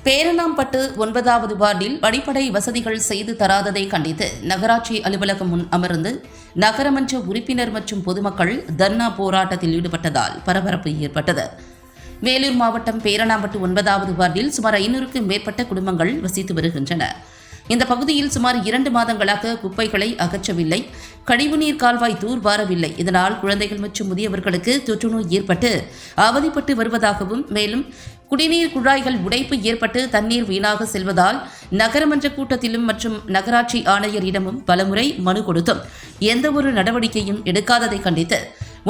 பேரணாம்பட்டு 9வது வார்டில் அடிப்படை வசதிகள் செய்து தராததை கண்டித்து நகராட்சி அலுவலகம் முன் அமர்ந்து நகரமன்ற உறுப்பினர் மற்றும் பொதுமக்கள் தர்ணா போராட்டத்தில் ஈடுபட்டதால் பரபரப்பு ஏற்பட்டது. வேலூர் மாவட்டம் பேரணாம்பட்டு 9வது வார்டில் சுமார் 500க்கும் மேற்பட்ட குடும்பங்கள் வசித்து வருகின்றன. இந்த பகுதியில் சுமார் 2 மாதங்களாக குப்பைகளை அகற்றவில்லை, கழிவுநீர் கால்வாய் தூர்வாரவில்லை. இதனால் குழந்தைகள் மற்றும் முதியவர்களுக்கு தொற்றுநோய் ஏற்பட்டு அவதிப்பட்டு வருவதாகவும், மேலும் குடிநீர் குழாய்கள் உடைப்பு ஏற்பட்டு தண்ணீர் வீணாக செல்வதால் நகரமன்ற கூட்டத்திலும் மற்றும் நகராட்சி ஆணையரிடமும் பலமுறை மனு கொடுத்தும் எந்தவொரு நடவடிக்கையும் எடுக்காததை கண்டித்து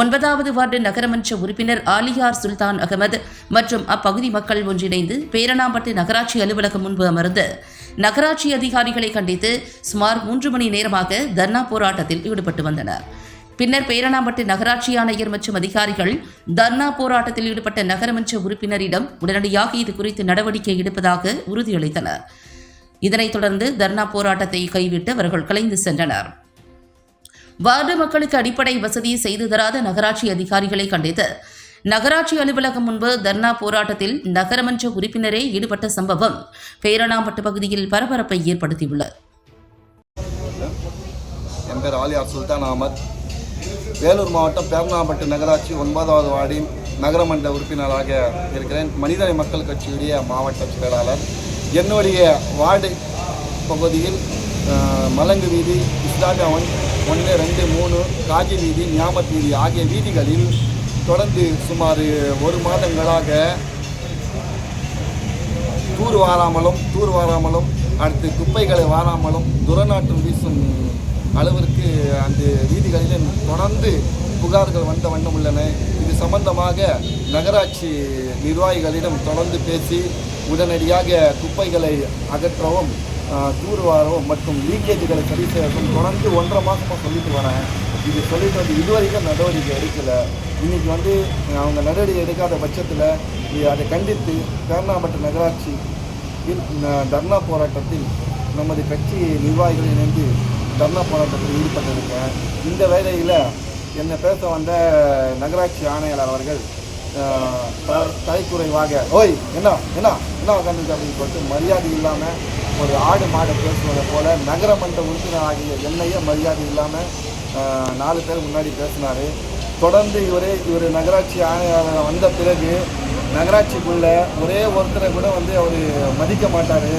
9வது வார்டு நகரமன்ற உறுப்பினர் ஆலியார் சுல்தான் அகமது மற்றும் அப்பகுதி மக்கள் ஒன்றிணைந்து பேரணாம்பட்டு நகராட்சி அலுவலகம் முன்பு அமர்ந்து நகராட்சி அதிகாரிகளை கண்டித்து சுமார் 3 மணி நேரமாக தர்ணா போராட்டத்தில் ஈடுபட்டு வந்தனர். பின்னர் பேரணாம்பட்டு நகராட்சி ஆணையர் மற்றும் அதிகாரிகள் தர்ணா போராட்டத்தில் ஈடுபட்ட நகரமன்ற உறுப்பினரிடம் உடனடியாக இது குறித்து நடவடிக்கை எடுப்பதாக உறுதியளித்தனர். இதனைத் தொடர்ந்து தர்ணா போராட்டத்தை கைவிட்டு அவர்கள் கலைந்து சென்றனர். வார்டு மக்களுக்கு அடிப்படை வசதி செய்து தராத நகராட்சி அதிகாரிகளை கண்டித்து நகராட்சி அலுவலகம் முன்பு தர்ணா போராட்டத்தில் நகரமன்ற உறுப்பினரே ஈடுபட்ட சம்பவம் பேரணாம்பட்டு பகுதியில் பரபரப்பை ஏற்படுத்தியுள்ளது. என் பேர் ஆலியார் சுல்தான் அகமது. வேலூர் மாவட்டம் பேரணாம்பட்டு நகராட்சி 9வது வார்டின் நகரமன்ற உறுப்பினராக இருக்கிறேன். மனிதநேய மக்கள் கட்சியுடைய மாவட்ட செயலாளர். என்னுடைய வார்டு பகுதியில் மலங்கு வீதி, இஸ்லாமியவன் 1, 2, 3, காஜி வீதி, நியாமத் வீதி ஆகிய வீதிகளில் தொடர்ந்து சுமார் 1 மாதங்களாக தூர் வாராமலும் அடுத்து குப்பைகளை வாராமலும் துரநாற்றம் வீசும் அளவிற்கு அந்த வீதிகளில் தொடர்ந்து புகார்கள் வந்த வண்ணம் உள்ளன. இது சம்பந்தமாக நகராட்சி நிர்வாகிகளிடம் தொடர்ந்து பேசி உடனடியாக குப்பைகளை அகற்றவும், தூர்வாரவும் மற்றும் லீக்கேஜுகளை சரி செய்யவும் தொடர்ந்து 1.5 மாதமாக சொல்லிட்டு வரேன். இது சொல்லிட்டு வந்து இதுவரைக்கும் நடவடிக்கை எடுக்கலை. இன்றைக்கி அவங்க நடவடிக்கை எடுக்காத பட்சத்தில் அதை கண்டித்து பேரணாம்பட்டு நகராட்சியில் தர்ணா போராட்டத்தில் நமது கட்சி நிர்வாகிகள் இணைந்து தர்ணா போராட்டத்தில் ஈடுபட்டிருக்கேன். இந்த வேளையில் என்னை பேச வந்த நகராட்சி ஆணையாளர் அவர்கள் தலைக்குறைவாக ஓய் என்ன என்ன என்ன உட்காந்துருக்கு அப்படின்னு சொல்லிட்டு மரியாதை இல்லாமல் ஒரு ஆடு மாடு பேசுவதை போல் நகரமன்ற உறுப்பினர் ஆகிய என்னையே மரியாதை இல்லாமல் 4 பேர் முன்னாடி பேசினார். தொடர்ந்து இவர் நகராட்சி ஆணையாளர் வந்த பிறகு நகராட்சிக்குள்ளே ஒரே ஒருத்தரை கூட அவர் மதிக்க மாட்டார்.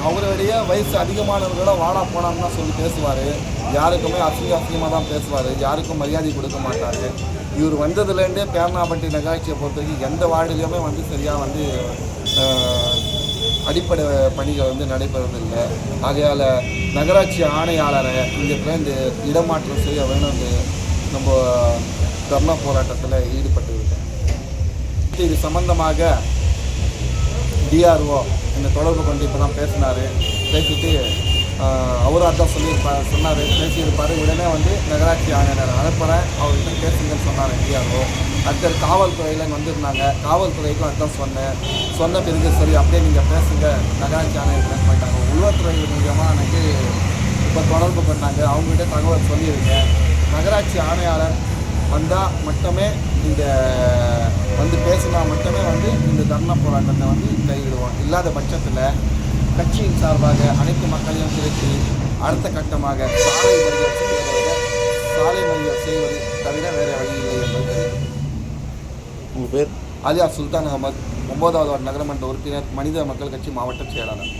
அவருடைய வயசு அதிகமானவர்களோட வாடா போனான்னு தான் சொல்லி பேசுவார். யாருக்குமே அசிங்கமாக தான் பேசுவார். யாருக்கும் மரியாதை கொடுக்க மாட்டார். இவர் வந்ததுலேருந்தே பேரணாம்பட்டு நகராட்சியை பொறுத்த வரைக்கும் எந்த வார்டுலையுமே சரியாக அடிப்படை பணிகள் நடைபெறதில்லை. ஆகையால் நகராட்சி ஆணையாளரை இங்கேருந்து இடமாற்றம் செய்ய வேணும்னு நம்ம தர்ணா போராட்டத்தில் ஈடுபட்டுருக்கோம். இது சம்பந்தமாக டிஆர்ஓ இந்த தொடர்பு கொண்டு இப்போ தான் பேசிட்டு அவரும் அதான் சொன்னார், பேசியிருப்பார். உடனே நகராட்சி ஆணையர் அனுப்புகிறேன், அவர்கிட்ட பேசுங்கன்னு சொன்னார் டிஆர்ஓ. அடுத்தது காவல்துறையில் வந்திருந்தாங்க, காவல்துறைக்கும் அதுதான் சொன்ன பிறகு சரி அப்படியே நீங்கள் பேசுங்க நகராட்சி ஆணையர் பேச மாட்டாங்க. உள்வத்துறை மூலியமாக எனக்கு இப்போ தொடர்பு பண்ணாங்க, அவங்ககிட்ட தகவல் சொல்லியிருக்கேன். நகராட்சி ஆணையாளர் வந்தால் மட்டுமே பேசினா மட்டுமே இந்த தர்ணா போராட்டத்தை கைவிடுவோம். இல்லாத பட்சத்தில் கட்சியின் சார்பாக அனைத்து மக்களையும் திரட்டி அடுத்த கட்டமாக சாலை மறியல் செய்வது தவிர வேறு வழி இல்லை என்பது. உங்கள் பேர்? ஆலியார் சுல்தான் அகமது, 9வது வார்டு நகரமன்ற உறுப்பினர், மனித மக்கள் கட்சி மாவட்ட செயலாளர்.